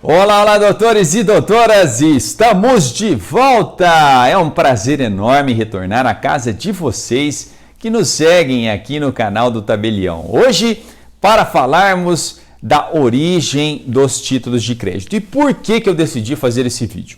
Olá, olá, doutores e doutoras! Estamos de volta! É um prazer enorme retornar à casa de vocês que nos seguem aqui no canal do Tabelião. Hoje, para falarmos da origem dos títulos de crédito. E por que eu decidi fazer esse vídeo?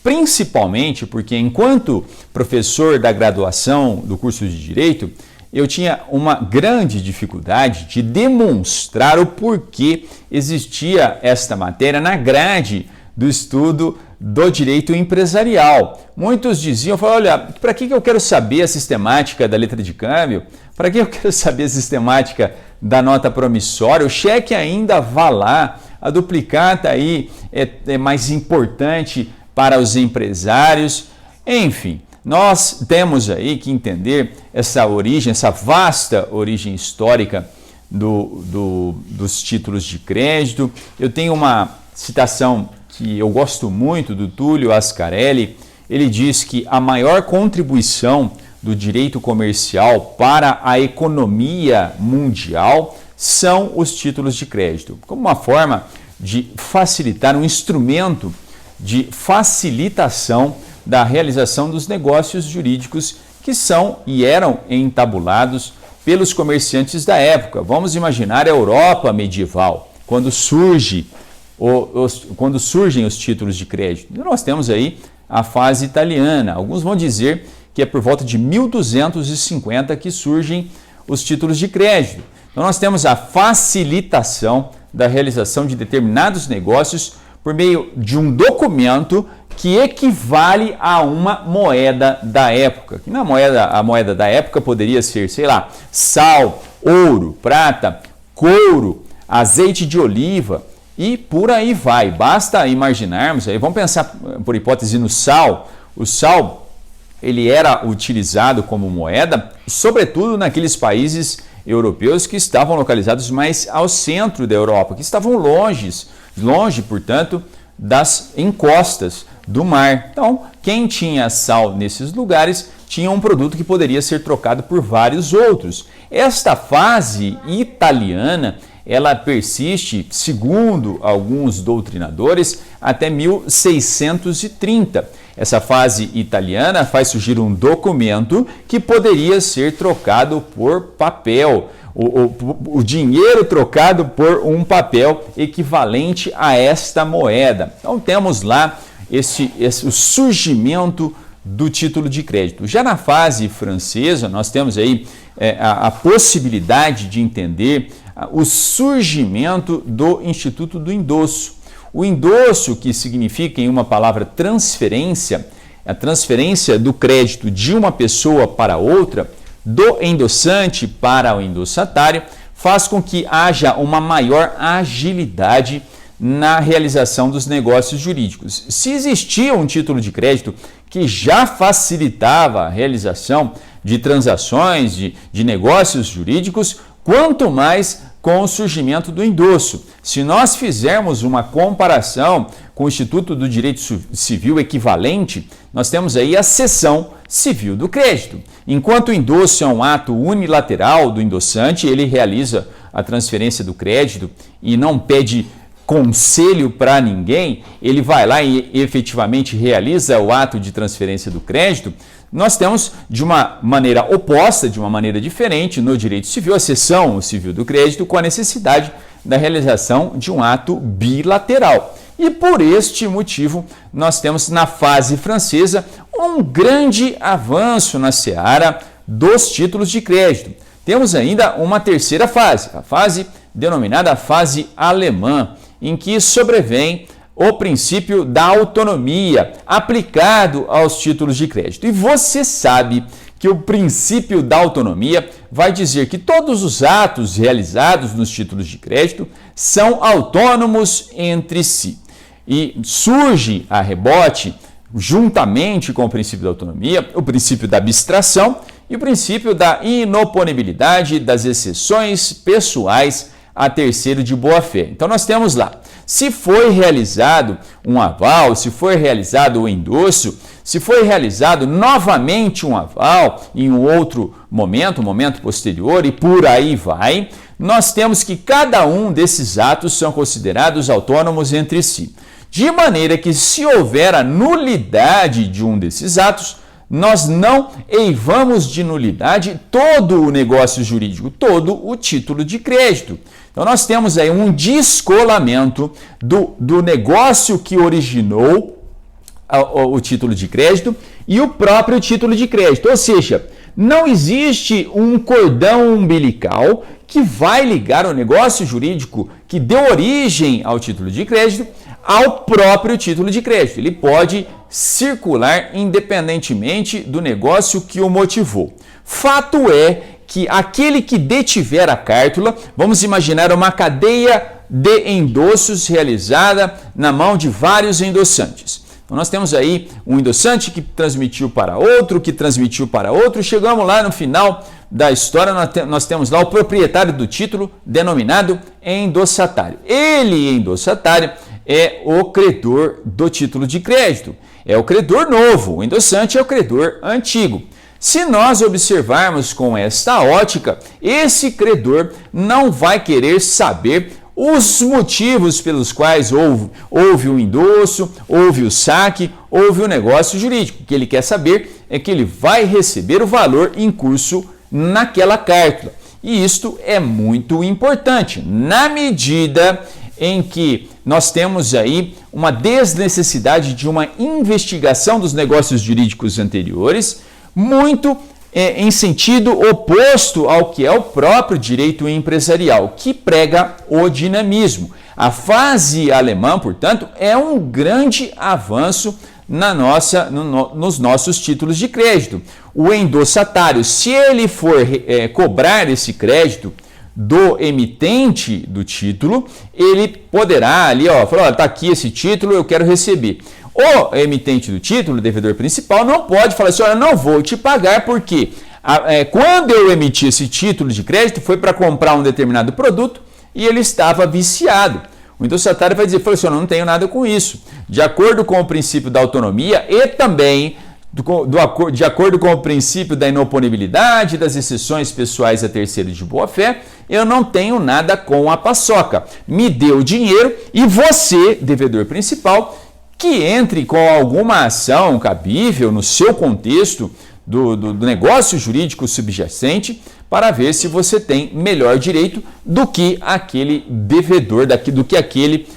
Principalmente porque, enquanto professor da graduação do curso de Direito, eu tinha uma grande dificuldade de demonstrar o porquê existia esta matéria na grade do estudo do direito empresarial. Muitos diziam, olha, para que eu quero saber a sistemática da letra de câmbio? Para que eu quero saber a sistemática da nota promissória? O cheque ainda vai lá, a duplicata aí é mais importante para os empresários, enfim. Nós temos aí que entender essa origem, essa vasta origem histórica dos títulos de crédito. Eu tenho uma citação que eu gosto muito do Túlio Ascarelli. Ele diz que a maior contribuição do direito comercial para a economia mundial são os títulos de crédito, como uma forma de facilitar, um instrumento de facilitação da realização dos negócios jurídicos que são e eram entabulados pelos comerciantes da época. Vamos imaginar a Europa medieval, quando surgem os títulos de crédito. E nós temos aí a fase italiana. Alguns vão dizer que é por volta de 1250 que surgem os títulos de crédito. Então nós temos a facilitação da realização de determinados negócios por meio de um documento que equivale a uma moeda da época. A moeda da época poderia ser, sei lá, sal, ouro, prata, couro, azeite de oliva e por aí vai. Basta imaginarmos, aí vamos pensar por hipótese no sal. O sal, ele era utilizado como moeda, sobretudo naqueles países europeus que estavam localizados mais ao centro da Europa, que estavam longe, portanto, das encostas do mar. Então, quem tinha sal nesses lugares tinha um produto que poderia ser trocado por vários outros. Esta fase italiana, ela persiste, segundo alguns doutrinadores, até 1630. Essa fase italiana faz surgir um documento que poderia ser trocado por papel, o dinheiro trocado por um papel equivalente a esta moeda. Então temos lá o surgimento do título de crédito. Já na fase francesa, nós temos aí a possibilidade de entender o surgimento do Instituto do Endosso. O endosso, que significa em uma palavra transferência, a transferência do crédito de uma pessoa para outra, do endossante para o endossatário, faz com que haja uma maior agilidade na realização dos negócios jurídicos. Se existia um título de crédito que já facilitava a realização de transações, de negócios jurídicos, quanto mais com o surgimento do endosso. Se nós fizermos uma comparação com o Instituto do Direito Civil equivalente, nós temos aí a seção civil do crédito. Enquanto o endosso é um ato unilateral do endossante, ele realiza a transferência do crédito e não pede conselho para ninguém, ele vai lá e efetivamente realiza o ato de transferência do crédito. Nós temos de uma maneira oposta, de uma maneira diferente, no direito civil, a seção civil do crédito, com a necessidade da realização de um ato bilateral. E por este motivo, nós temos na fase francesa um grande avanço na seara dos títulos de crédito. Temos ainda uma terceira fase, a fase denominada fase alemã, em que sobrevém o princípio da autonomia aplicado aos títulos de crédito. E você sabe que o princípio da autonomia vai dizer que todos os atos realizados nos títulos de crédito são autônomos entre si. E surge a rebote, juntamente com o princípio da autonomia, o princípio da abstração e o princípio da inoponibilidade das exceções pessoais a terceiro de boa-fé. Então nós temos lá, se foi realizado um aval, se foi realizado o endosso, se foi realizado novamente um aval em um outro momento, um momento posterior e por aí vai, nós temos que cada um desses atos são considerados autônomos entre si. De maneira que, se houver a nulidade de um desses atos, nós não eivamos de nulidade todo o negócio jurídico, todo o título de crédito. Então, nós temos aí um descolamento do negócio que originou o título de crédito e o próprio título de crédito. Ou seja, não existe um cordão umbilical que vai ligar o negócio jurídico que deu origem ao título de crédito ao próprio título de crédito. Ele pode circular independentemente do negócio que o motivou. Fato é que aquele que detiver a cártula, vamos imaginar uma cadeia de endossos realizada na mão de vários endossantes. Então nós temos aí um endossante que transmitiu para outro, chegamos lá no final da história, nós temos lá o proprietário do título, denominado endossatário. Ele, endossatário, é o credor do título de crédito, é o credor novo, o endossante é o credor antigo. Se nós observarmos com esta ótica, esse credor não vai querer saber os motivos pelos quais houve o endosso, houve o saque, houve o negócio jurídico. O que ele quer saber é que ele vai receber o valor em curso naquela cártula. E isto é muito importante, na medida em que nós temos aí uma desnecessidade de uma investigação dos negócios jurídicos anteriores, muito em sentido oposto ao que é o próprio direito empresarial, que prega o dinamismo. A fase alemã, portanto, é um grande avanço nos nossos títulos de crédito. O endossatário, se ele for cobrar esse crédito do emitente do título, ele poderá ali, falar, tá aqui esse título, eu quero receber. O emitente do título, o devedor principal, não pode falar assim, olha, não vou te pagar porque quando eu emiti esse título de crédito foi para comprar um determinado produto e ele estava viciado. O endossatário vai dizer, assim, eu não tenho nada com isso. De acordo com o princípio da autonomia e também de acordo com o princípio da inoponibilidade, das exceções pessoais a terceiros de boa-fé, eu não tenho nada com a paçoca. Me dê o dinheiro e você, devedor principal, que entre com alguma ação cabível no seu contexto do negócio jurídico subjacente para ver se você tem melhor direito do que aquele devedor, do que aquele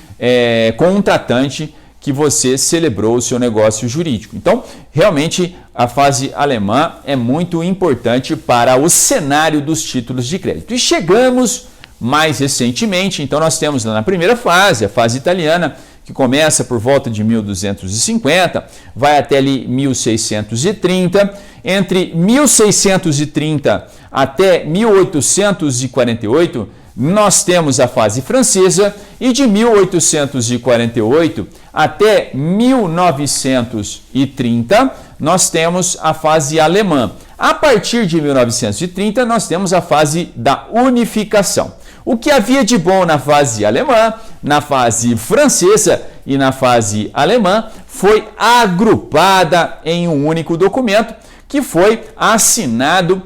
contratante que você celebrou o seu negócio jurídico. Então, realmente, a fase alemã é muito importante para o cenário dos títulos de crédito. E chegamos mais recentemente, então nós temos na primeira fase, a fase italiana, que começa por volta de 1250, vai até ali 1630. Entre 1630 até 1848, nós temos a fase francesa e de 1848 até 1930, nós temos a fase alemã. A partir de 1930, nós temos a fase da unificação. O que havia de bom na fase alemã, na fase francesa e na fase alemã foi agrupada em um único documento que foi assinado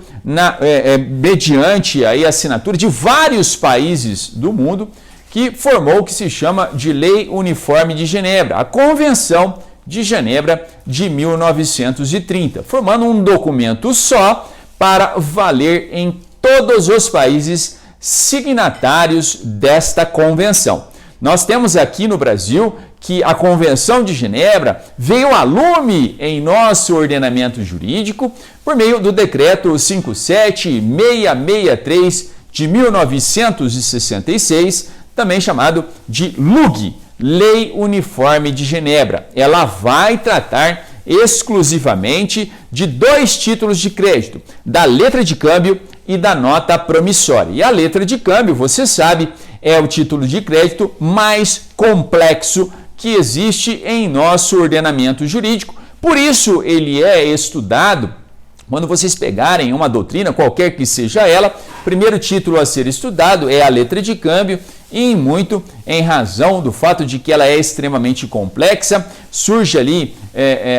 mediante a assinatura de vários países do mundo, que formou o que se chama de Lei Uniforme de Genebra, a Convenção de Genebra de 1930, formando um documento só para valer em todos os países signatários desta convenção. Nós temos aqui no Brasil que a Convenção de Genebra veio a lume em nosso ordenamento jurídico por meio do Decreto 57663 de 1966, também chamado de LUG, Lei Uniforme de Genebra. Ela vai tratar exclusivamente de dois títulos de crédito, da letra de câmbio e da nota promissória. E a letra de câmbio, você sabe, é o título de crédito mais complexo que existe em nosso ordenamento jurídico. Por isso, ele é estudado. Quando vocês pegarem uma doutrina, qualquer que seja ela, o primeiro título a ser estudado é a letra de câmbio, e muito em razão do fato de que ela é extremamente complexa, surge ali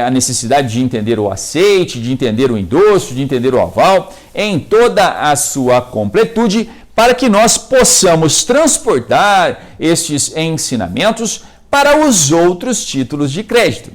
a necessidade de entender o aceite, de entender o endosso, de entender o aval, em toda a sua completude, para que nós possamos transportar estes ensinamentos para os outros títulos de crédito.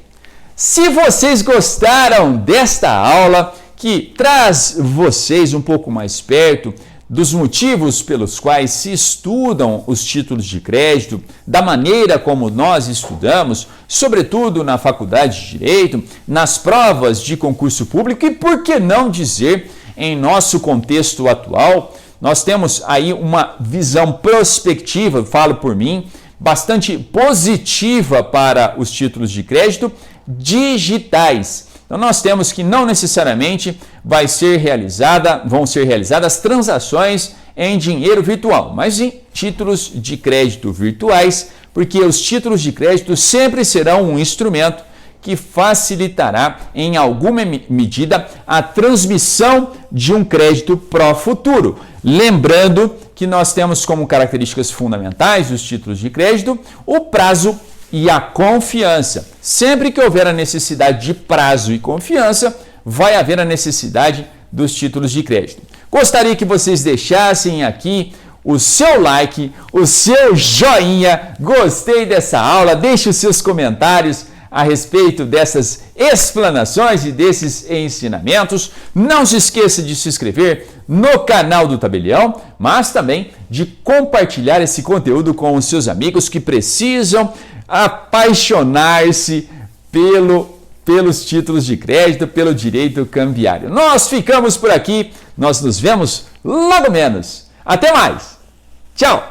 Se vocês gostaram desta aula, que traz vocês um pouco mais perto dos motivos pelos quais se estudam os títulos de crédito, da maneira como nós estudamos, sobretudo na faculdade de Direito, nas provas de concurso público e, por que não dizer, em nosso contexto atual, nós temos aí uma visão prospectiva, falo por mim, bastante positiva para os títulos de crédito digitais. Então nós temos que não necessariamente vão ser realizadas transações em dinheiro virtual, mas em títulos de crédito virtuais, porque os títulos de crédito sempre serão um instrumento que facilitará em alguma medida a transmissão de um crédito pro futuro. Lembrando que nós temos como características fundamentais dos títulos de crédito o prazo e a confiança. Sempre que houver a necessidade de prazo e confiança, vai haver a necessidade dos títulos de crédito. Gostaria que vocês deixassem aqui o seu like, o seu joinha. Gostei dessa aula, deixe os seus comentários a respeito dessas explanações e desses ensinamentos. Não se esqueça de se inscrever no canal do Tabelião, mas também de compartilhar esse conteúdo com os seus amigos que precisam apaixonar-se pelos títulos de crédito, pelo direito cambiário. Nós ficamos por aqui, nós nos vemos logo menos. Até mais! Tchau!